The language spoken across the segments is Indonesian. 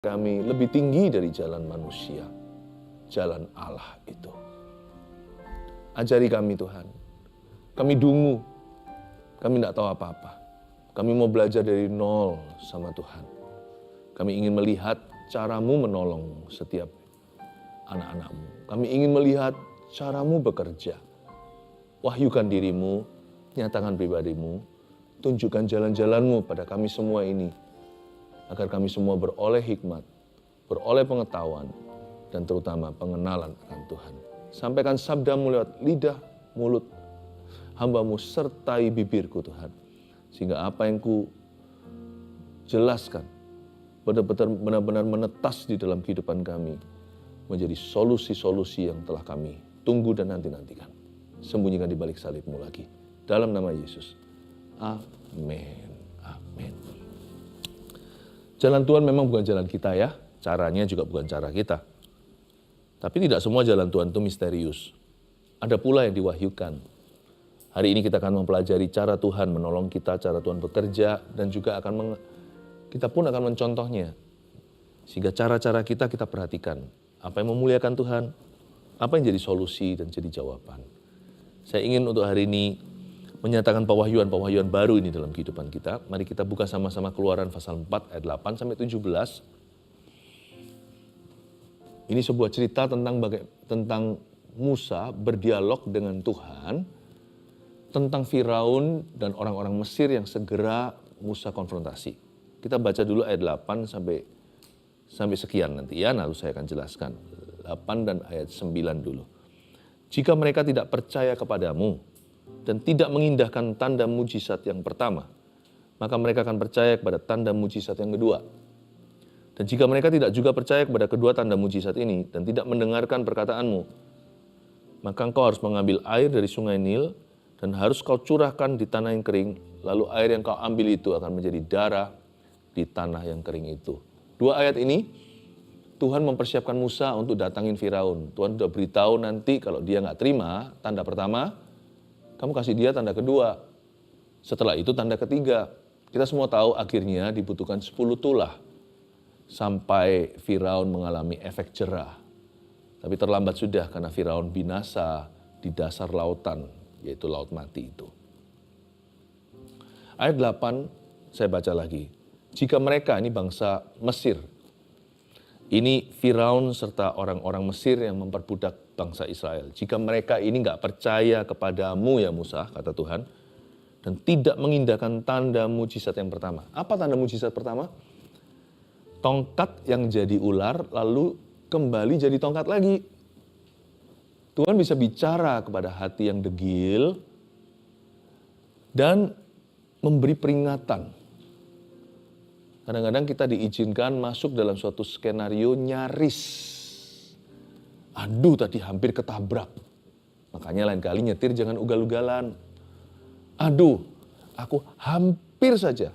kami lebih tinggi dari jalan manusia, jalan Allah itu. Ajari kami Tuhan, kami dungu, kami tidak tahu apa-apa. Kami mau belajar dari nol sama Tuhan. Kami ingin melihat caramu menolong setiap anak-anakmu. Kami ingin melihat caramu bekerja. Wahyukan dirimu, nyatakan pribadimu, tunjukkan jalan-jalanmu pada kami semua ini, agar kami semua beroleh hikmat, beroleh pengetahuan, dan terutama pengenalan akan Tuhan. Sampaikan sabdamu lewat lidah, mulut, hamba-Mu sertai bibirku Tuhan. Sehingga apa yang ku jelaskan benar-benar menetas di dalam kehidupan kami, menjadi solusi-solusi yang telah kami tunggu dan nanti-nantikan. Sembunyikan di balik salib-Mu lagi. Dalam nama Yesus. Amin. Amin. Jalan Tuhan memang bukan jalan kita ya. Caranya juga bukan cara kita. Tapi tidak semua jalan Tuhan itu misterius. Ada pula yang diwahyukan. Hari ini kita akan mempelajari cara Tuhan menolong kita, cara Tuhan bekerja, dan juga kita pun akan mencontohnya. Sehingga cara-cara kita perhatikan. Apa yang memuliakan Tuhan, apa yang jadi solusi dan jadi jawaban. Saya ingin untuk hari ini menyatakan pewahyuan-pewahyuan baru ini dalam kehidupan kita. Mari kita buka sama-sama Keluaran pasal 4 ayat 8 sampai 17. Ini sebuah cerita tentang Musa berdialog dengan Tuhan, tentang Firaun dan orang-orang Mesir yang segera Musa konfrontasi. Kita baca dulu ayat 8 sampai sekian nanti ya, lalu saya akan jelaskan. 8 dan ayat 9 dulu. Jika mereka tidak percaya kepadamu dan tidak mengindahkan tanda mujizat yang pertama, maka mereka akan percaya kepada tanda mujizat yang kedua. Dan jika mereka tidak juga percaya kepada kedua tanda mujizat ini dan tidak mendengarkan perkataanmu, maka engkau harus mengambil air dari sungai Nil dan harus kau curahkan di tanah yang kering, lalu air yang kau ambil itu akan menjadi darah di tanah yang kering itu. Dua ayat ini Tuhan mempersiapkan Musa untuk datangin Firaun. Tuhan sudah beritahu nanti kalau dia nggak terima tanda pertama, kamu kasih dia tanda kedua. Setelah itu tanda ketiga. Kita semua tahu akhirnya dibutuhkan 10 tulah sampai Firaun mengalami efek jerah. Tapi terlambat sudah karena Firaun binasa di dasar lautan, yaitu laut mati itu. Ayat 8 saya baca lagi. Jika mereka, ini bangsa Mesir, ini Firaun serta orang-orang Mesir yang memperbudak bangsa Israel. Jika mereka ini nggak percaya kepadamu ya Musa, kata Tuhan, dan tidak mengindahkan tanda mujizat yang pertama. Apa tanda mujizat pertama? Tongkat yang jadi ular lalu kembali jadi tongkat lagi. Tuhan bisa bicara kepada hati yang degil dan memberi peringatan. Kadang-kadang kita diizinkan masuk dalam suatu skenario nyaris. Aduh tadi hampir ketabrak. Makanya lain kali nyetir jangan ugal-ugalan. Aduh, aku hampir saja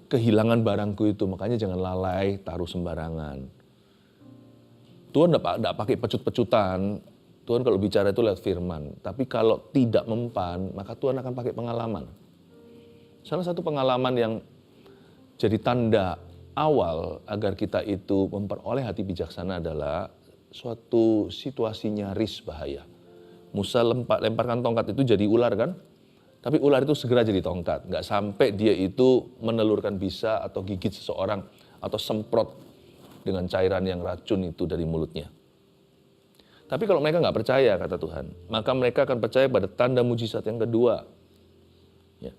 kehilangan barangku itu. Makanya jangan lalai taruh sembarangan. Tuhan tidak pakai pecut-pecutan. Tuhan kalau bicara itu lewat firman. Tapi kalau tidak mempan, maka Tuhan akan pakai pengalaman. Salah satu pengalaman yang jadi tanda awal agar kita itu memperoleh hati bijaksana adalah suatu situasi nyaris bahaya. Musa lemparkan tongkat itu jadi ular kan? Tapi ular itu segera jadi tongkat. Nggak sampai dia itu menelurkan bisa atau gigit seseorang atau semprot dengan cairan yang racun itu dari mulutnya. Tapi kalau mereka nggak percaya, kata Tuhan, maka mereka akan percaya pada tanda mujizat yang kedua. Ya.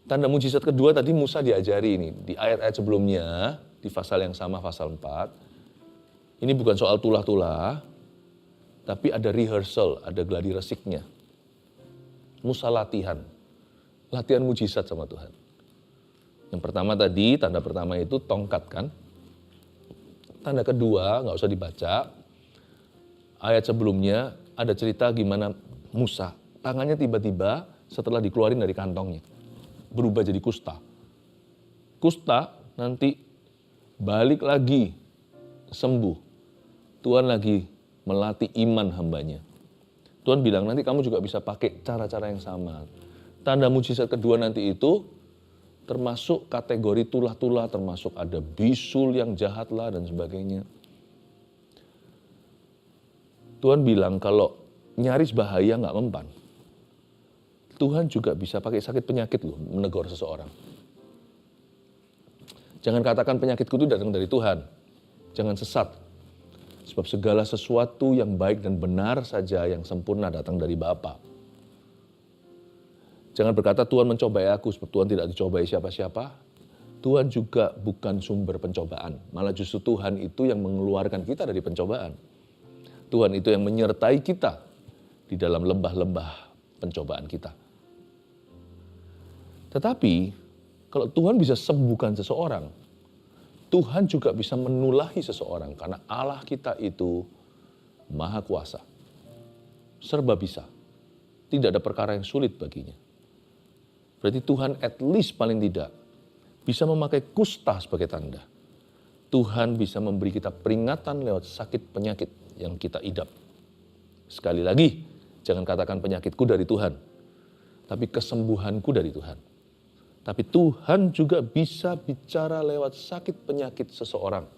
Tanda mujizat kedua tadi Musa diajari ini. Di ayat-ayat sebelumnya, di pasal yang sama, pasal 4. Ini bukan soal tulah-tulah, tapi ada rehearsal, ada gladi resiknya. Musa latihan mujizat sama Tuhan. Yang pertama tadi, tanda pertama itu tongkat kan. Tanda kedua, nggak usah dibaca. Ayat sebelumnya ada cerita gimana Musa, tangannya tiba-tiba setelah dikeluarin dari kantongnya, berubah jadi kusta. Kusta nanti balik lagi sembuh. Tuhan lagi melatih iman hambanya. Tuhan bilang nanti kamu juga bisa pakai cara-cara yang sama. Tanda mujizat kedua nanti itu termasuk kategori tulah-tulah, termasuk ada bisul yang jahat lah dan sebagainya. Tuhan bilang kalau nyaris bahaya nggak mempan, Tuhan juga bisa pakai sakit penyakit loh menegur seseorang. Jangan katakan penyakitku itu datang dari Tuhan. Jangan sesat. Sebab segala sesuatu yang baik dan benar saja yang sempurna datang dari Bapa. Jangan berkata Tuhan mencobai aku, sebab Tuhan tidak dicobai siapa-siapa. Tuhan juga bukan sumber pencobaan. Malah justru Tuhan itu yang mengeluarkan kita dari pencobaan. Tuhan itu yang menyertai kita di dalam lembah-lembah pencobaan kita. Tetapi kalau Tuhan bisa sembuhkan seseorang, Tuhan juga bisa menulahi seseorang karena Allah kita itu maha kuasa. Serba bisa. Tidak ada perkara yang sulit baginya. Berarti Tuhan at least paling tidak bisa memakai kusta sebagai tanda. Tuhan bisa memberi kita peringatan lewat sakit penyakit yang kita idap. Sekali lagi, jangan katakan penyakitku dari Tuhan, tapi kesembuhanku dari Tuhan. Tapi Tuhan juga bisa bicara lewat sakit penyakit seseorang.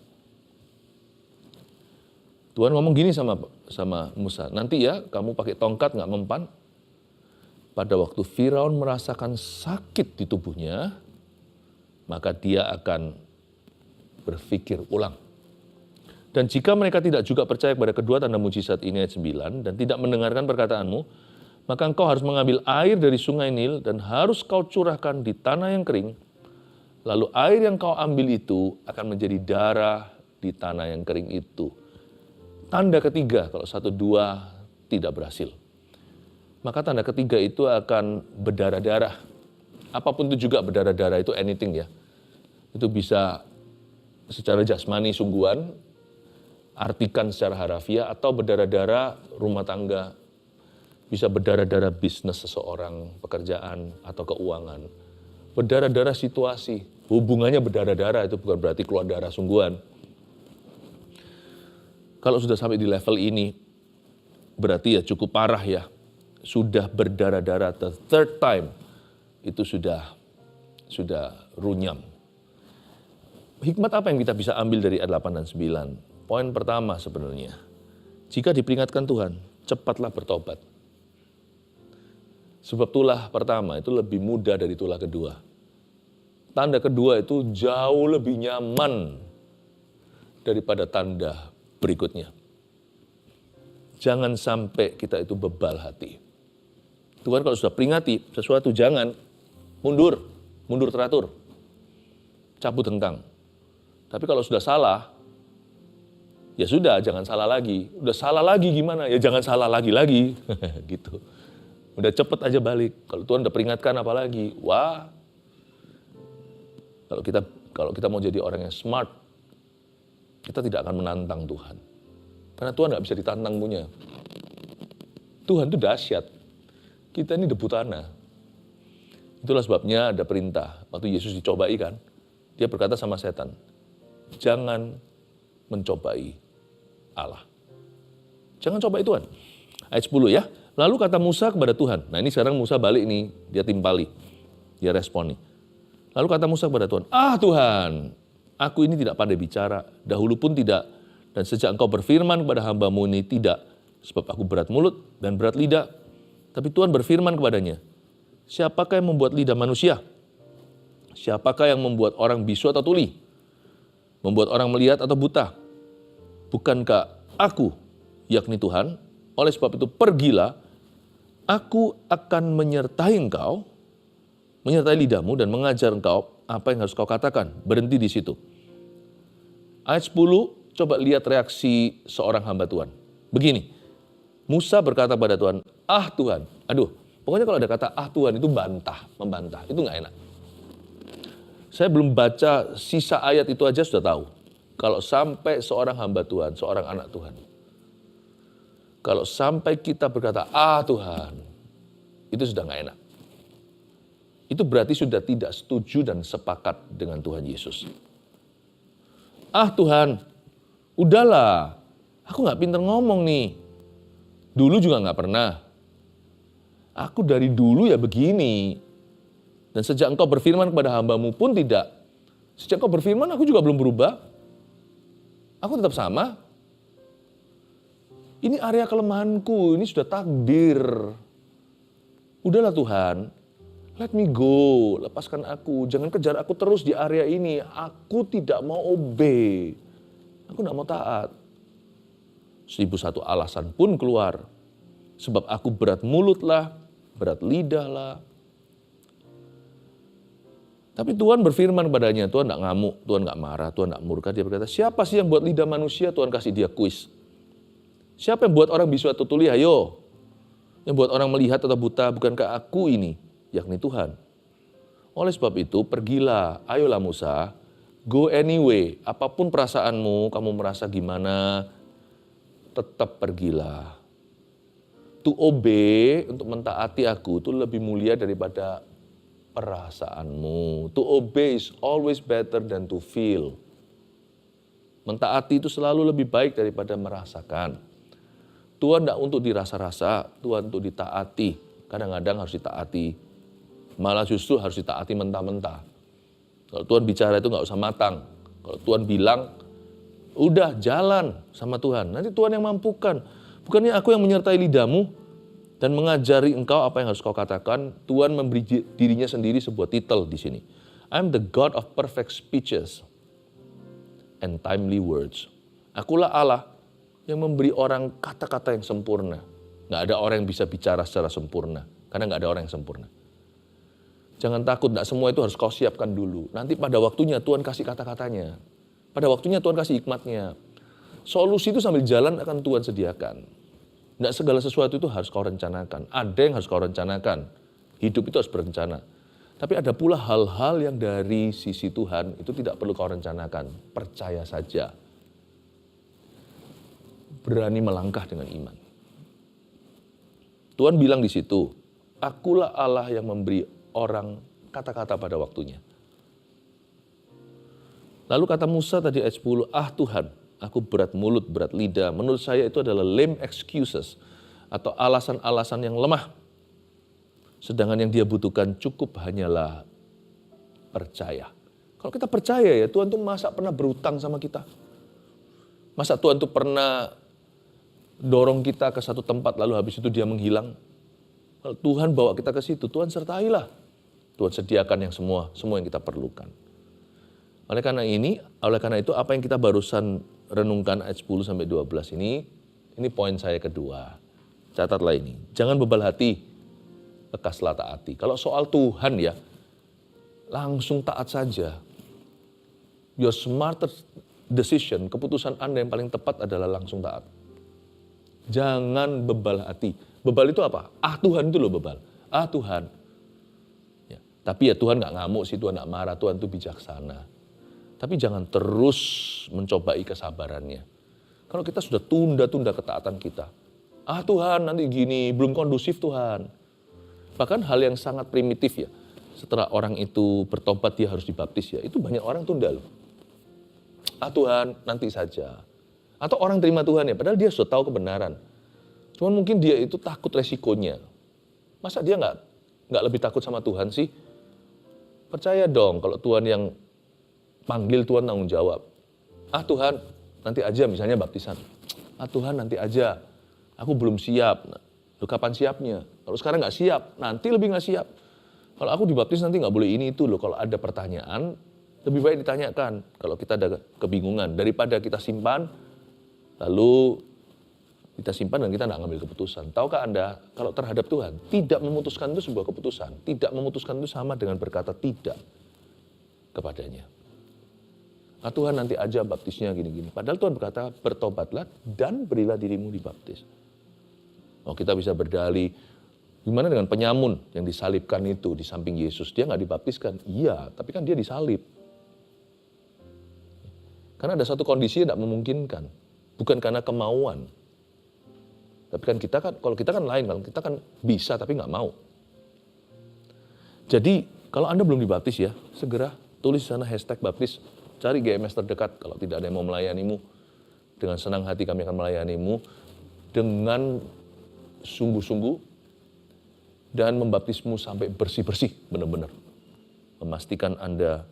Tuhan ngomong gini sama Musa, nanti ya kamu pakai tongkat nggak mempan. Pada waktu Firaun merasakan sakit di tubuhnya, maka dia akan berpikir ulang. Dan jika mereka tidak juga percaya kepada kedua tanda mujizat ini ayat 9 dan tidak mendengarkan perkataanmu, maka engkau harus mengambil air dari sungai Nil dan harus kau curahkan di tanah yang kering. Lalu air yang kau ambil itu akan menjadi darah di tanah yang kering itu. Tanda ketiga kalau 1, 2 tidak berhasil. Maka tanda ketiga itu akan berdarah-darah. Apapun itu juga berdarah-darah itu anything ya. Itu bisa secara jasmani sungguhan, artikan secara harafiah atau berdarah-darah rumah tangga. Bisa berdarah-darah bisnis seseorang, pekerjaan atau keuangan. Berdarah-darah situasi. Hubungannya berdarah-darah itu bukan berarti keluar darah sungguhan. Kalau sudah sampai di level ini, berarti ya cukup parah ya. Sudah berdarah-darah the third time, itu sudah runyam. Hikmat apa yang kita bisa ambil dari ayat 8 dan 9? Poin pertama sebenarnya, jika diperingatkan Tuhan, cepatlah bertobat. Sebab tulah pertama itu lebih mudah dari tulah kedua. Tanda kedua itu jauh lebih nyaman daripada tanda berikutnya. Jangan sampai kita itu bebal hati. Tuhan kalau sudah peringati sesuatu jangan mundur teratur, cabut hengkang. Tapi kalau sudah salah, ya sudah jangan salah lagi. Udah salah lagi gimana? Ya jangan salah lagi gitu. Udah cepet aja balik. Kalau Tuhan udah peringatkan apa lagi? Wah. Kalau kita mau jadi orang yang smart, kita tidak akan menantang Tuhan. Karena Tuhan nggak bisa ditantang punya. Tuhan itu dahsyat. Kita ini debu tanah. Itulah sebabnya ada perintah. Waktu Yesus dicobai kan, dia berkata sama setan, jangan mencobai Allah. Jangan cobai Tuhan. Ayat 10 ya. Lalu kata Musa kepada Tuhan. Nah ini sekarang Musa balik nih, dia timpali. Dia respon nih. Lalu kata Musa kepada Tuhan, Tuhan, aku ini tidak pandai bicara, dahulu pun tidak. Dan sejak engkau berfirman kepada hamba-Mu ini tidak. Sebab aku berat mulut dan berat lidah. Tapi Tuhan berfirman kepadanya, siapakah yang membuat lidah manusia? Siapakah yang membuat orang bisu atau tuli? Membuat orang melihat atau buta? Bukankah aku, yakni Tuhan? Oleh sebab itu pergilah, aku akan menyertai engkau, menyertai lidahmu dan mengajar engkau apa yang harus kau katakan. Berhenti di situ. Ayat 10, coba lihat reaksi seorang hamba Tuhan. Begini, Musa berkata pada Tuhan, Tuhan. Aduh, pokoknya kalau ada kata Tuhan itu membantah. Itu nggak enak. Saya belum baca sisa ayat itu aja sudah tahu. Kalau sampai seorang hamba Tuhan, seorang anak Tuhan. Kalau sampai kita berkata, Tuhan, itu sudah nggak enak. Itu berarti sudah tidak setuju dan sepakat dengan Tuhan Yesus. Tuhan, udahlah, aku nggak pinter ngomong nih. Dulu juga nggak pernah. Aku dari dulu ya begini. Dan sejak engkau berfirman kepada hambamu pun tidak. Sejak engkau berfirman aku juga belum berubah. Aku tetap sama. Ini area kelemahanku, ini sudah takdir. Udahlah Tuhan, let me go, lepaskan aku. Jangan kejar aku terus di area ini. Aku tidak mau obey. Aku tidak mau taat. 1001 alasan pun keluar. Sebab aku berat mulut lah, berat lidah lah. Tapi Tuhan berfirman padanya, Tuhan tidak ngamuk, Tuhan tidak marah, Tuhan tidak murka. Dia berkata, siapa sih yang buat lidah manusia? Tuhan kasih dia kuis. Siapa yang buat orang bisu atau tuli? Ayo. Yang buat orang melihat atau buta, bukankah aku ini? Yakni Tuhan. Oleh sebab itu, pergilah, ayolah Musa, go anyway. Apapun perasaanmu, kamu merasa gimana, tetap pergilah. To obey, untuk mentaati aku, itu lebih mulia daripada perasaanmu. To obey is always better than to feel. Mentaati itu selalu lebih baik daripada merasakan. Tuhan tidak untuk dirasa-rasa, Tuhan untuk ditaati. Kadang-kadang harus ditaati. Malah justru harus ditaati mentah-mentah. Kalau Tuhan bicara itu nggak usah matang. Kalau Tuhan bilang, udah jalan sama Tuhan. Nanti Tuhan yang mampukan. Bukannya aku yang menyertai lidahmu dan mengajari engkau apa yang harus kau katakan. Tuhan memberi dirinya sendiri sebuah titel di sini. I'm the God of perfect speeches and timely words. Akulah Allah yang memberi orang kata-kata yang sempurna. Nggak ada orang yang bisa bicara secara sempurna. Karena nggak ada orang yang sempurna. Jangan takut, nggak semua itu harus kau siapkan dulu. Nanti pada waktunya Tuhan kasih kata-katanya. Pada waktunya Tuhan kasih hikmatnya. Solusi itu sambil jalan akan Tuhan sediakan. Nggak segala sesuatu itu harus kau rencanakan. Ada yang harus kau rencanakan. Hidup itu harus berencana. Tapi ada pula hal-hal yang dari sisi Tuhan itu tidak perlu kau rencanakan. Percaya saja. Berani melangkah dengan iman. Tuhan bilang di situ, akulah Allah yang memberi orang kata-kata pada waktunya. Lalu kata Musa tadi ayat 10, Tuhan, aku berat mulut, berat lidah. Menurut saya itu adalah lame excuses atau alasan-alasan yang lemah. Sedangkan yang dia butuhkan cukup hanyalah percaya. Kalau kita percaya ya, Tuhan tuh masa pernah berutang sama kita? Masa Tuhan tuh pernah dorong kita ke satu tempat lalu habis itu dia menghilang? Kalau Tuhan bawa kita ke situ, Tuhan sertailah. Tuhan sediakan yang semua yang kita perlukan. Oleh karena itu apa yang kita barusan renungkan ayat 10 sampai 12 ini poin saya kedua. Catatlah ini. Jangan bebal hati, lekaslah taati. Kalau soal Tuhan ya, langsung taat saja. Your smartest decision, keputusan Anda yang paling tepat adalah langsung taat. Jangan bebal hati. Bebal itu apa? Tuhan itu loh bebal. Tuhan. Ya, tapi ya Tuhan gak ngamuk sih, Tuhan gak marah, Tuhan itu bijaksana. Tapi jangan terus mencobai kesabarannya. Kalau kita sudah tunda-tunda ketaatan kita. Tuhan nanti gini, belum kondusif Tuhan. Bahkan hal yang sangat primitif ya. Setelah orang itu bertobat dia harus dibaptis ya. Itu banyak orang tunda loh. Tuhan nanti saja. Atau orang terima Tuhan ya, padahal dia sudah tahu kebenaran. Cuman mungkin dia itu takut resikonya. Masa dia nggak lebih takut sama Tuhan sih? Percaya dong kalau Tuhan yang panggil, Tuhan tanggung jawab. Tuhan nanti aja misalnya baptisan. Tuhan nanti aja, aku belum siap. Loh, kapan siapnya? Kalau sekarang nggak siap, nanti lebih nggak siap. Kalau aku dibaptis nanti nggak boleh ini itu loh. Kalau ada pertanyaan, lebih baik ditanyakan. Kalau kita ada kebingungan, daripada kita simpan, lalu kita simpan dan kita tidak ngambil keputusan. Tahukah Anda, kalau terhadap Tuhan, tidak memutuskan itu sebuah keputusan. Tidak memutuskan itu sama dengan berkata tidak kepadanya. Tuhan nanti aja baptisnya gini-gini. Padahal Tuhan berkata, bertobatlah dan berilah dirimu dibaptis. Kita bisa berdalih, gimana dengan penyamun yang disalibkan itu di samping Yesus? Dia nggak dibaptiskan. Iya, tapi kan dia disalib. Karena ada satu kondisi yang tidak memungkinkan. Bukan karena kemauan. Tapi kan kalau kita kan lain, kalau kita kan bisa tapi nggak mau. Jadi kalau Anda belum dibaptis ya, segera tulis di sana #baptis, cari GMS terdekat kalau tidak ada yang mau melayanimu. Dengan senang hati kami akan melayanimu dengan sungguh-sungguh dan membaptismu sampai bersih-bersih benar-benar. memastikan Anda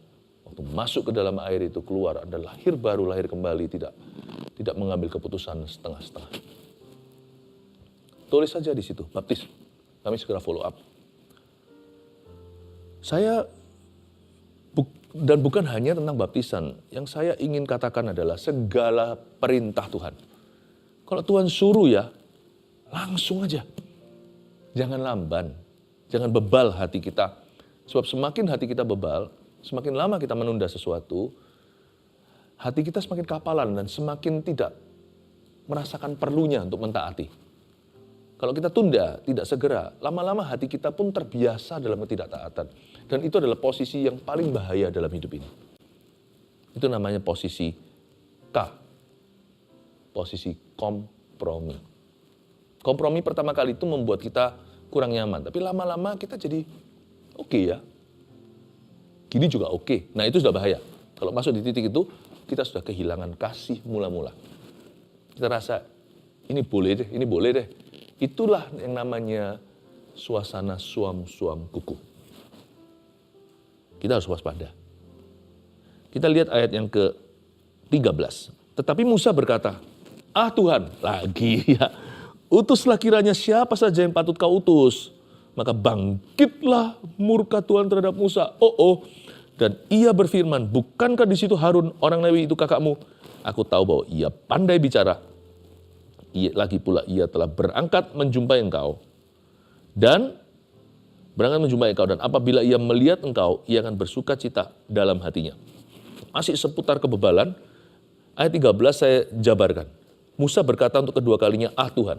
waktu masuk ke dalam air itu keluar, Anda lahir baru, lahir kembali, tidak mengambil keputusan setengah-setengah. Tulis saja di situ, baptis. Kami segera follow up. Dan bukan hanya tentang baptisan, yang saya ingin katakan adalah segala perintah Tuhan. Kalau Tuhan suruh ya, langsung aja. Jangan lamban, jangan bebal hati kita. Sebab semakin hati kita bebal, semakin lama kita menunda sesuatu, hati kita semakin kapalan dan semakin tidak merasakan perlunya untuk mentaati. Kalau kita tunda, tidak segera, lama-lama hati kita pun terbiasa dalam ketidaktaatan. Dan itu adalah posisi yang paling bahaya dalam hidup ini. Itu namanya posisi K. Posisi kompromi. Kompromi pertama kali itu membuat kita kurang nyaman. Tapi lama-lama kita jadi oke ya. Gini juga oke. Nah itu sudah bahaya. Kalau masuk di titik itu, kita sudah kehilangan kasih mula-mula. Kita rasa, ini boleh deh. Itulah yang namanya suasana suam-suam kuku. Kita harus waspada. Kita lihat ayat yang ke-13. Tetapi Musa berkata, Tuhan, lagi ya, utuslah kiranya siapa saja yang patut kau utus. Maka bangkitlah murka Tuhan terhadap Musa. Dan ia berfirman, bukankah di situ Harun orang Lewi itu kakakmu? Aku tahu bahwa ia pandai bicara. Lagi pula ia telah berangkat menjumpai engkau. Dan apabila ia melihat engkau, ia akan bersuka cita dalam hatinya. Masih seputar kebebalan, ayat 13 saya jabarkan. Musa berkata untuk kedua kalinya, Tuhan.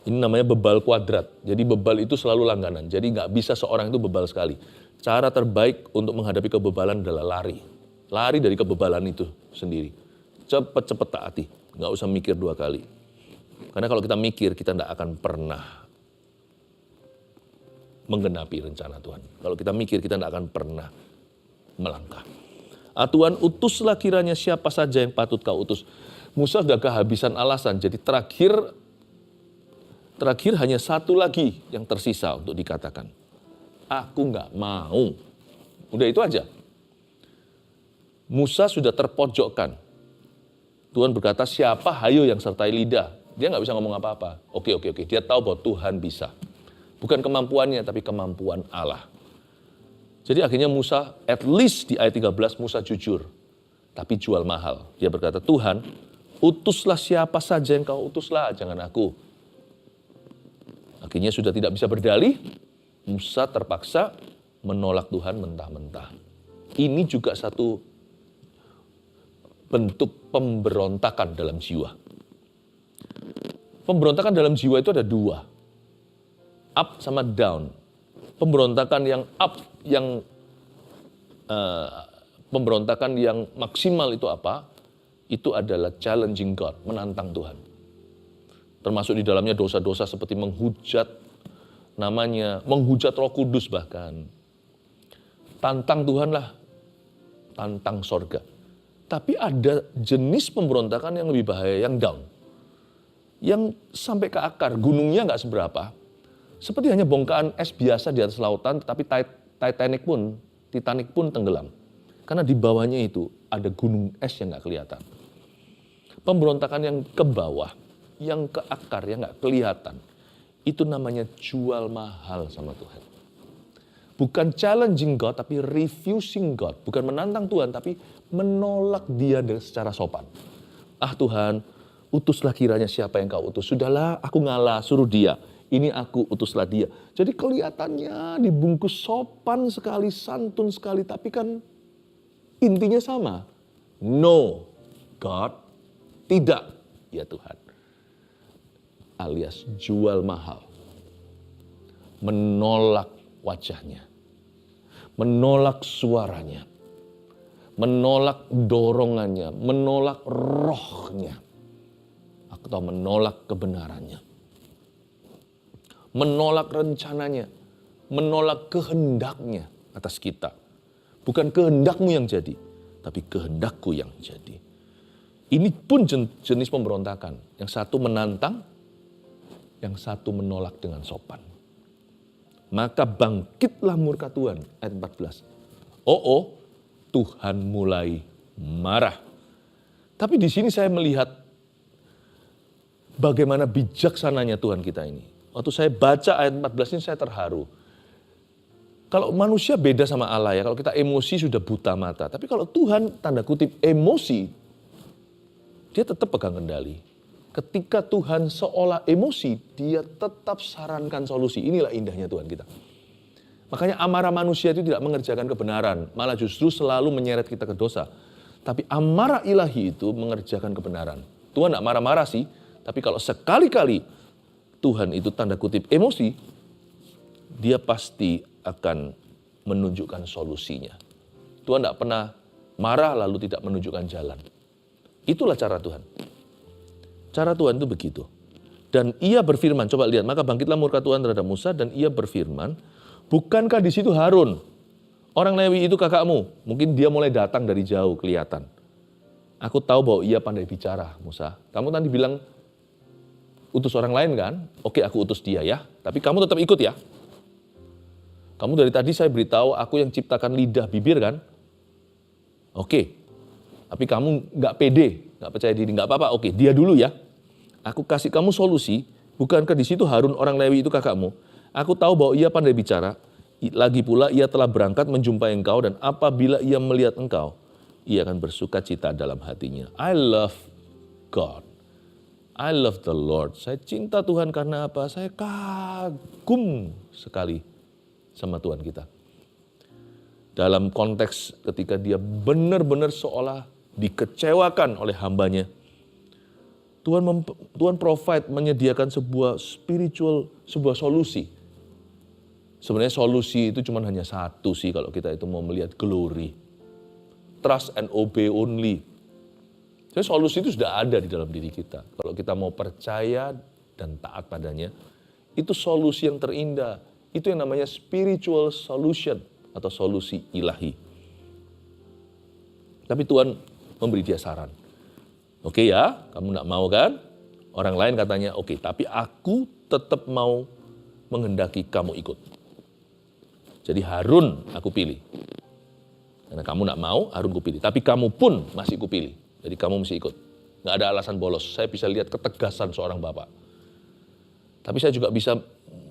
Ini namanya bebal kuadrat. Jadi bebal itu selalu langganan. Jadi nggak bisa seorang itu bebal sekali. Cara terbaik untuk menghadapi kebebalan adalah lari. Lari dari kebebalan itu sendiri. Cepet-cepet taati. Nggak usah mikir dua kali. Karena kalau kita mikir, kita nggak akan pernah menggenapi rencana Tuhan. Kalau kita mikir, kita tidak akan pernah melangkah. Tuhan, utuslah kiranya siapa saja yang patut kau utus. Musa sudah kehabisan alasan, jadi terakhir hanya satu lagi yang tersisa untuk dikatakan. Aku nggak mau. Udah itu aja. Musa sudah terpojokkan. Tuhan berkata, siapa hayo yang sertai lidah. Dia nggak bisa ngomong apa-apa. Oke. Dia tahu bahwa Tuhan bisa. Bukan kemampuannya, tapi kemampuan Allah. Jadi akhirnya Musa, at least di ayat 13, Musa jujur. Tapi jual mahal. Dia berkata, Tuhan, utuslah siapa saja yang kau utuslah, jangan aku. Akhirnya sudah tidak bisa berdalih, Musa terpaksa menolak Tuhan mentah-mentah. Ini juga satu bentuk pemberontakan dalam jiwa. Pemberontakan dalam jiwa itu ada dua. Up sama down. Pemberontakan yang up, pemberontakan yang maksimal itu apa? Itu adalah challenging God, menantang Tuhan. Termasuk di dalamnya dosa-dosa seperti menghujat Roh Kudus bahkan. Tantang Tuhan lah, tantang sorga. Tapi ada jenis pemberontakan yang lebih bahaya, yang down. Yang sampai ke akar, gunungnya nggak seberapa. Seperti hanya bongkahan es biasa di atas lautan, tetapi Titanic pun tenggelam. Karena di bawahnya itu ada gunung es yang nggak kelihatan. Pemberontakan yang ke bawah, yang ke akar, yang nggak kelihatan, itu namanya jual mahal sama Tuhan. Bukan challenging God, tapi refusing God. Bukan menantang Tuhan, tapi menolak dia secara sopan. Tuhan, utuslah kiranya siapa yang kau utus. Sudahlah, aku ngalah, suruh dia. Ini aku, utuslah dia. Jadi kelihatannya dibungkus sopan sekali, santun sekali. Tapi kan intinya sama. No, God, tidak, ya Tuhan. Alias jual mahal. Menolak wajahnya. Menolak suaranya. Menolak dorongannya. Menolak rohnya. Atau menolak kebenarannya. Menolak rencananya, menolak kehendaknya atas kita. Bukan kehendakmu yang jadi, tapi kehendakku yang jadi. Ini pun jenis pemberontakan. Yang satu menantang, yang satu menolak dengan sopan. maka bangkitlah murka Tuhan. Ayat 14. Tuhan mulai marah. Tapi di sini saya melihat bagaimana bijaksananya Tuhan kita ini. Waktu saya baca ayat 14 ini saya terharu. Kalau manusia beda sama Allah ya, kalau kita emosi sudah buta mata. Tapi kalau Tuhan tanda kutip emosi, dia tetap pegang kendali. Ketika Tuhan seolah emosi, dia tetap sarankan solusi. Inilah indahnya Tuhan kita. Makanya amarah manusia itu tidak mengerjakan kebenaran, malah justru selalu menyeret kita ke dosa. Tapi amarah ilahi itu mengerjakan kebenaran. Tuhan tidak marah-marah sih, tapi kalau sekali-kali Tuhan itu tanda kutip emosi, dia pasti akan menunjukkan solusinya. Tuhan tidak pernah marah lalu tidak menunjukkan jalan. Itulah cara Tuhan. Cara Tuhan itu begitu. Dan ia berfirman, coba lihat, maka bangkitlah murka Tuhan terhadap Musa dan ia berfirman, bukankah di situ Harun? Orang Lewi itu kakakmu. Mungkin dia mulai datang dari jauh kelihatan. Aku tahu bahwa ia pandai bicara, Musa. Kamu tadi bilang utus orang lain kan? Oke, aku utus dia ya. Tapi kamu tetap ikut ya. Kamu dari tadi saya beritahu aku yang ciptakan lidah bibir kan? Oke. Tapi kamu nggak pede, nggak percaya diri, nggak apa-apa. Oke, dia dulu ya. Aku kasih kamu solusi. Bukankah di situ Harun orang Lewi itu kakakmu? Aku tahu bahwa ia pandai bicara. Lagi pula ia telah berangkat menjumpai engkau dan apabila ia melihat engkau, ia akan bersuka cita dalam hatinya. I love God. I love the Lord. Saya cinta Tuhan karena apa? Saya kagum sekali sama Tuhan kita. Dalam konteks ketika dia benar-benar seolah dikecewakan oleh hambanya, Tuhan provide, menyediakan sebuah spiritual, sebuah solusi. Sebenarnya solusi itu cuma hanya satu sih kalau kita itu mau melihat glory. Trust and obey only. Jadi solusi itu sudah ada di dalam diri kita. Kalau kita mau percaya dan taat padanya, itu solusi yang terindah. Itu yang namanya spiritual solution atau solusi ilahi. Tapi Tuhan memberi dia saran. Oke ya, kamu enggak mau kan? Orang lain katanya, oke, tapi aku tetap mau menghendaki kamu ikut. Jadi Harun aku pilih. Karena kamu enggak mau, Harun ku pilih. Tapi kamu pun masih ku pilih. Jadi kamu mesti ikut. Enggak ada alasan bolos. Saya bisa lihat ketegasan seorang bapak. Tapi saya juga bisa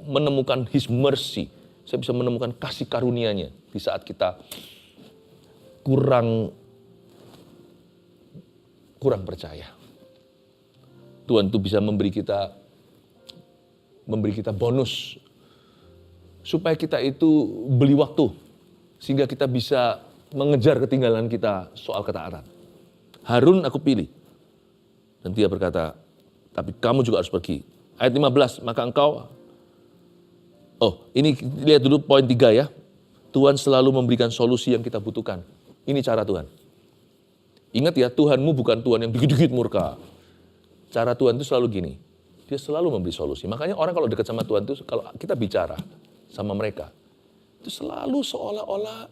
menemukan His mercy. Saya bisa menemukan kasih karunia-Nya di saat kita kurang percaya. Tuhan itu bisa memberi kita bonus supaya kita itu beli waktu sehingga kita bisa mengejar ketinggalan kita soal ketaatan. Harun aku pilih. Dan dia berkata, tapi kamu juga harus pergi. Ayat 15, maka engkau, ini lihat dulu poin 3 ya. Tuhan selalu memberikan solusi yang kita butuhkan. Ini cara Tuhan. Ingat ya, Tuhanmu bukan Tuhan yang dikit-dikit murka. Cara Tuhan itu selalu gini. Dia selalu memberi solusi. Makanya orang kalau dekat sama Tuhan itu, kalau kita bicara sama mereka, itu selalu seolah-olah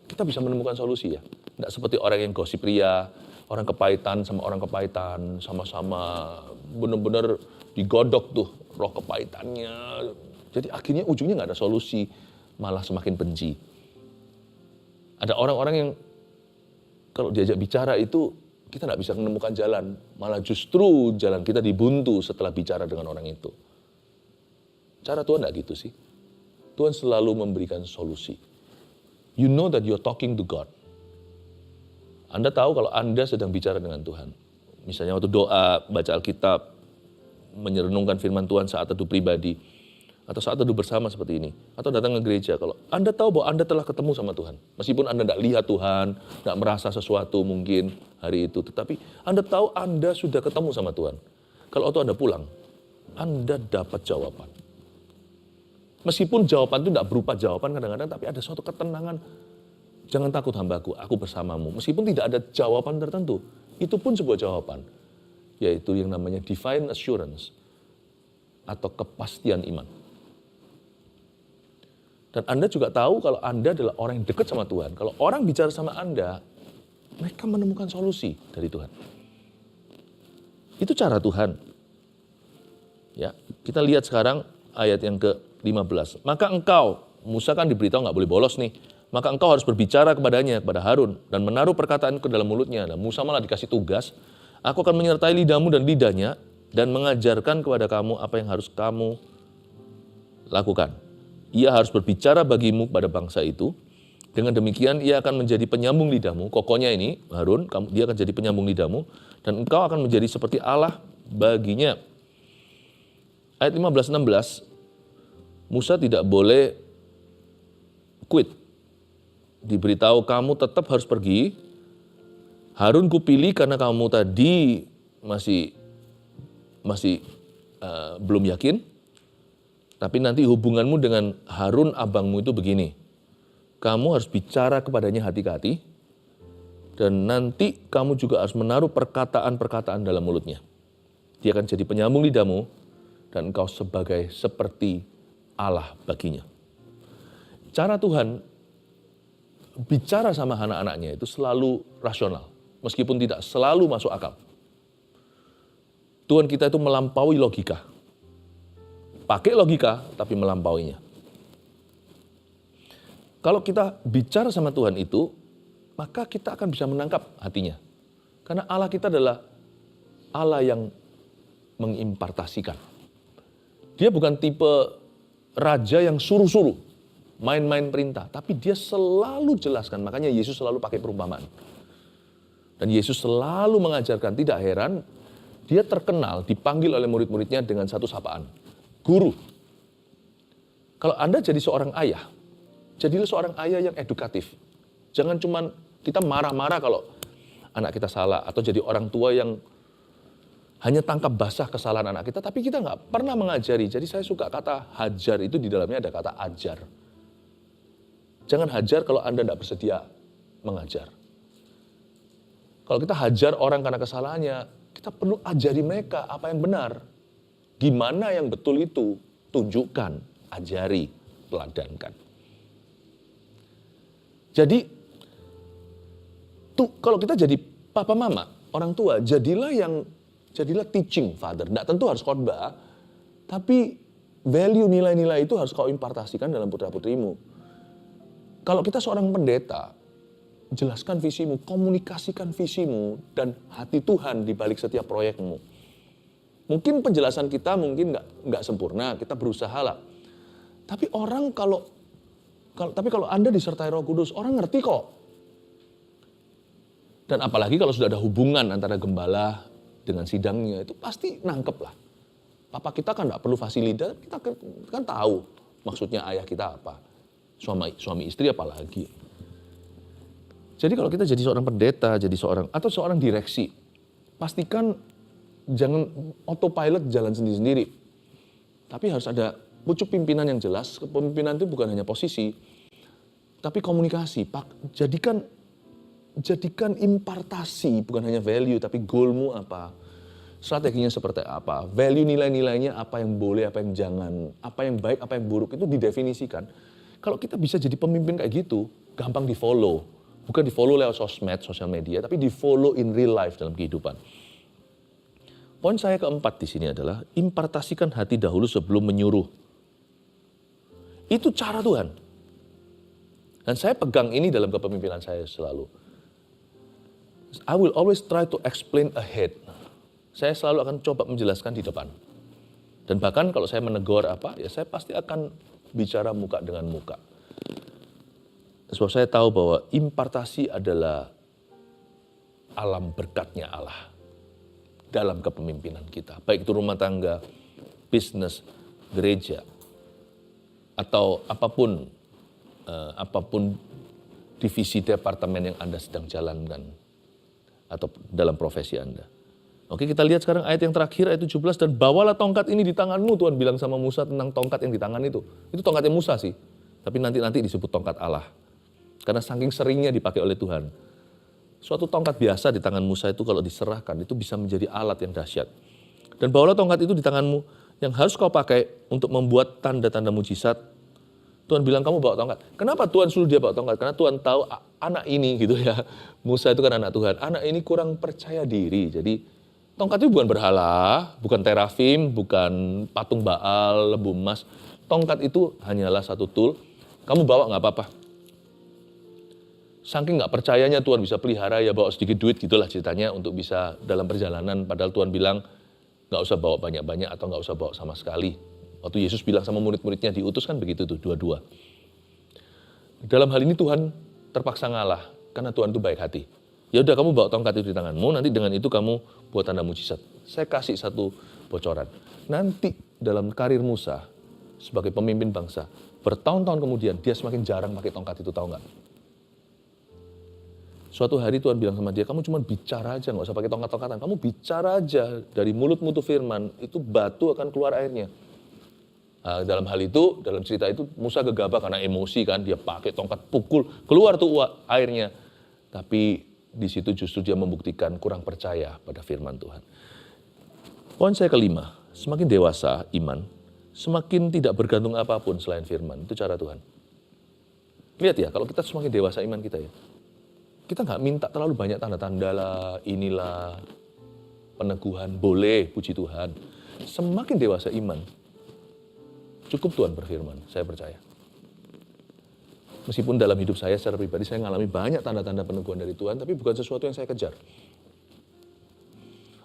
kita bisa menemukan solusi ya. Tidak seperti orang yang gosip ria, orang kepahitan sama orang kepahitan, sama-sama benar-benar digodok tuh roh kepahitannya. Jadi akhirnya ujungnya nggak ada solusi, malah semakin benci. Ada orang-orang yang kalau diajak bicara itu kita nggak bisa menemukan jalan, malah justru jalan kita dibuntu setelah bicara dengan orang itu. Cara Tuhan nggak gitu sih. Tuhan selalu memberikan solusi. You know that you're talking to God. Anda tahu kalau Anda sedang bicara dengan Tuhan. Misalnya waktu doa, baca Alkitab, merenungkan firman Tuhan saat teduh pribadi, atau saat teduh bersama seperti ini, atau datang ke gereja, kalau Anda tahu bahwa Anda telah ketemu sama Tuhan, meskipun Anda tidak lihat Tuhan, tidak merasa sesuatu mungkin hari itu, tetapi Anda tahu Anda sudah ketemu sama Tuhan. Kalau waktu Anda pulang, Anda dapat jawaban. Meskipun jawaban itu tidak berupa jawaban kadang-kadang, tapi ada suatu ketenangan. Jangan takut hambaku, aku bersamamu. Meskipun tidak ada jawaban tertentu, itu pun sebuah jawaban. Yaitu yang namanya divine assurance atau kepastian iman. Dan Anda juga tahu kalau Anda adalah orang yang dekat sama Tuhan. Kalau orang bicara sama Anda, mereka menemukan solusi dari Tuhan. Itu cara Tuhan. Ya, kita lihat sekarang ayat yang 15. Maka engkau, Musa kan diberitahu nggak boleh bolos nih. Maka engkau harus berbicara kepadanya, kepada Harun, dan menaruh perkataan ke dalam mulutnya. Nah, Musa malah dikasih tugas, aku akan menyertai lidahmu dan lidahnya, dan mengajarkan kepada kamu apa yang harus kamu lakukan. Ia harus berbicara bagimu pada bangsa itu. Dengan demikian ia akan menjadi penyambung lidahmu. Kokohnya ini, Harun, dia akan jadi penyambung lidahmu. Dan engkau akan menjadi seperti Allah baginya. Ayat 15-16, Musa tidak boleh quit. Diberitahu kamu tetap harus pergi. Harun kupilih karena kamu tadi masih belum yakin. Tapi nanti hubunganmu dengan Harun abangmu itu begini. Kamu harus bicara kepadanya hati-hati. Dan nanti kamu juga harus menaruh perkataan-perkataan dalam mulutnya. Dia akan jadi penyambung lidahmu. Dan engkau seperti Allah baginya. Cara Tuhan bicara sama anak-anaknya itu selalu rasional. Meskipun tidak selalu masuk akal. Tuhan kita itu melampaui logika. Pakai logika, tapi melampauinya. Kalau kita bicara sama Tuhan itu, maka kita akan bisa menangkap hatinya. Karena Allah kita adalah Allah yang mengimpartasikan. Dia bukan tipe raja yang suruh-suruh, main-main perintah. Tapi dia selalu jelaskan, makanya Yesus selalu pakai perumpamaan. Dan Yesus selalu mengajarkan, tidak heran, dia terkenal, dipanggil oleh murid-muridnya dengan satu sapaan. Guru. Kalau Anda jadi seorang ayah, jadilah seorang ayah yang edukatif. Jangan cuma kita marah-marah kalau anak kita salah, atau jadi orang tua yang hanya tangkap basah kesalahan anak kita, tapi kita nggak pernah mengajari. Jadi saya suka kata hajar itu di dalamnya ada kata ajar. Jangan hajar kalau Anda tidak bersedia mengajar. Kalau kita hajar orang karena kesalahannya, kita perlu ajari mereka apa yang benar. Gimana yang betul itu? Tunjukkan, ajari, teladankan. Jadi, kalau kita jadi papa mama, orang tua, jadilah teaching father. Tidak tentu harus khotbah, tapi value nilai-nilai itu harus kau impartasikan dalam putra-putrimu. Kalau kita seorang pendeta, jelaskan visimu, komunikasikan visimu, dan hati Tuhan di balik setiap proyekmu. Mungkin penjelasan kita mungkin nggak sempurna, kita berusaha lah. Tapi kalau Anda disertai Roh Kudus, orang ngerti kok. Dan apalagi kalau sudah ada hubungan antara gembala dengan sidangnya, itu pasti nangkep lah. Papa kita kan nggak perlu fasilitas, kita kan tahu maksudnya ayah kita apa. Suami istri apalagi. Jadi kalau kita jadi seorang pendeta, atau seorang direksi, pastikan jangan autopilot jalan sendiri-sendiri. Tapi harus ada pucuk pimpinan yang jelas. Kepemimpinan itu bukan hanya posisi, tapi komunikasi. Jadikan impartasi, bukan hanya value, tapi goalmu apa. Strateginya seperti apa. Value nilai-nilainya apa yang boleh, apa yang jangan. Apa yang baik, apa yang buruk, itu didefinisikan. Kalau kita bisa jadi pemimpin kayak gitu, gampang di-follow. Bukan di-follow lewat sosmed, sosial media, tapi di-follow in real life dalam kehidupan. Poin saya keempat di sini adalah impartasikan hati dahulu sebelum menyuruh. Itu cara Tuhan. Dan saya pegang ini dalam kepemimpinan saya selalu. I will always try to explain ahead. Saya selalu akan coba menjelaskan di depan. Dan bahkan kalau saya menegur apa, ya saya pasti akan bicara muka dengan muka. Sebab saya tahu bahwa impartasi adalah alam berkatnya Allah dalam kepemimpinan kita. Baik itu rumah tangga, bisnis, gereja, atau apapun divisi departemen yang Anda sedang jalankan, atau dalam profesi Anda. Oke, kita lihat sekarang ayat yang terakhir, ayat 17, dan bawalah tongkat ini di tanganmu. Tuhan bilang sama Musa tentang tongkat yang di tangan itu. Itu tongkatnya Musa sih, tapi nanti disebut tongkat Allah. Karena saking seringnya dipakai oleh Tuhan. Suatu tongkat biasa di tangan Musa itu kalau diserahkan, itu bisa menjadi alat yang dahsyat. Dan bawalah tongkat itu di tanganmu, yang harus kau pakai untuk membuat tanda-tanda mujizat. Tuhan bilang kamu bawa tongkat. Kenapa Tuhan suruh dia bawa tongkat? Karena Tuhan tahu anak ini gitu ya. Musa itu kan anak Tuhan. Anak ini kurang percaya diri. Jadi tongkat itu bukan berhala, bukan terafim, bukan patung Baal, lembu emas. tongkat itu hanyalah satu tool, kamu bawa nggak apa-apa. Saking nggak percayanya Tuhan bisa pelihara, ya bawa sedikit duit gitulah ceritanya untuk bisa dalam perjalanan, padahal Tuhan bilang nggak usah bawa banyak-banyak atau nggak usah bawa sama sekali. Waktu Yesus bilang sama murid-muridnya diutus kan begitu tuh, dua-dua. Dalam hal ini Tuhan terpaksa ngalah, karena Tuhan itu baik hati. Ya udah kamu bawa tongkat itu di tanganmu, nanti dengan itu kamu buat tanda mujizat. Saya kasih satu bocoran. Nanti dalam karir Musa sebagai pemimpin bangsa, bertahun-tahun kemudian dia semakin jarang pakai tongkat itu, tahu nggak? Suatu hari Tuhan bilang sama dia, kamu cuma bicara aja, nggak usah pakai tongkat-tongkatan. Kamu bicara aja, dari mulutmu tuh firman, itu batu akan keluar airnya. Nah, dalam hal itu, dalam cerita itu Musa gegabah karena emosi kan, dia pakai tongkat pukul, keluar tuh airnya. Tapi di situ justru dia membuktikan kurang percaya pada firman Tuhan. Poin saya kelima, semakin dewasa iman, semakin tidak bergantung apapun selain firman. Itu cara Tuhan. Lihat ya, kalau kita semakin dewasa iman kita ya, kita nggak minta terlalu banyak tanda-tanda lah, inilah, peneguhan, boleh, puji Tuhan. Semakin dewasa iman, cukup Tuhan berfirman, saya percaya. Meskipun dalam hidup saya secara pribadi saya mengalami banyak tanda-tanda peneguhan dari Tuhan, tapi bukan sesuatu yang saya kejar.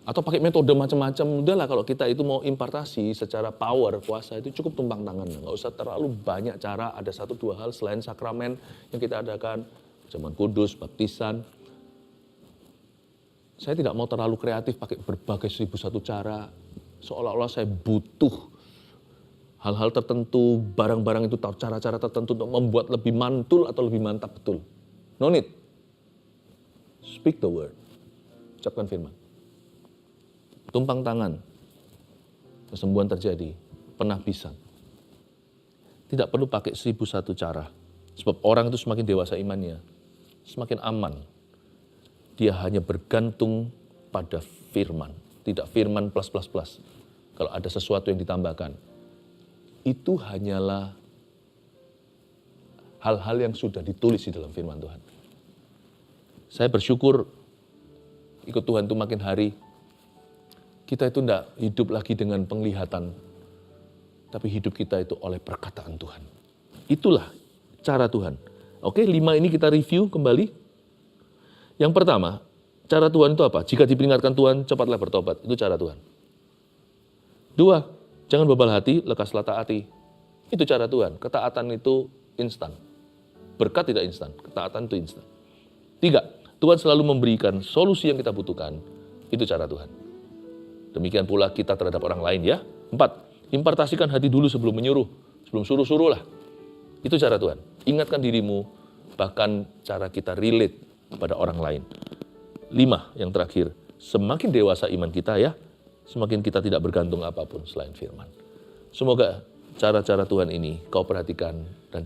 Atau pakai metode macam-macam, udahlah kalau kita itu mau impartasi secara power, kuasa itu cukup tumpang tangan. Nggak usah terlalu banyak cara, ada 1-2 hal selain sakramen yang kita adakan, zaman kudus, baptisan. Saya tidak mau terlalu kreatif pakai berbagai 1001 cara, seolah-olah saya butuh hal-hal tertentu, barang-barang itu tahu cara-cara tertentu untuk membuat lebih mantul atau lebih mantap betul. No need. Speak the word. Ucapkan firman. Tumpang tangan. Kesembuhan terjadi. Penahbisan. Tidak perlu pakai 1001 cara. Sebab orang itu semakin dewasa imannya, semakin aman. Dia hanya bergantung pada firman. Tidak firman plus. Kalau ada sesuatu yang ditambahkan, itu hanyalah hal-hal yang sudah ditulis di dalam firman Tuhan. Saya bersyukur ikut Tuhan itu makin hari, kita itu tidak hidup lagi dengan penglihatan, tapi hidup kita itu oleh perkataan Tuhan. Itulah cara Tuhan. Oke, 5 ini kita review kembali. Yang pertama, cara Tuhan itu apa? Jika diperingatkan Tuhan, cepatlah bertobat. Itu cara Tuhan. 2, jangan bebal hati, lekaslah taati. Itu cara Tuhan. Ketaatan itu instan. Berkat tidak instan, ketaatan itu instan. 3, Tuhan selalu memberikan solusi yang kita butuhkan. Itu cara Tuhan. Demikian pula kita terhadap orang lain ya. 4, impartasikan hati dulu sebelum menyuruh. Sebelum suruh-suruh lah. Itu cara Tuhan. Ingatkan dirimu, bahkan cara kita relate kepada orang lain. 5, yang terakhir, semakin dewasa iman kita ya, semakin kita tidak bergantung apapun selain firman. Semoga cara-cara Tuhan ini kau perhatikan dan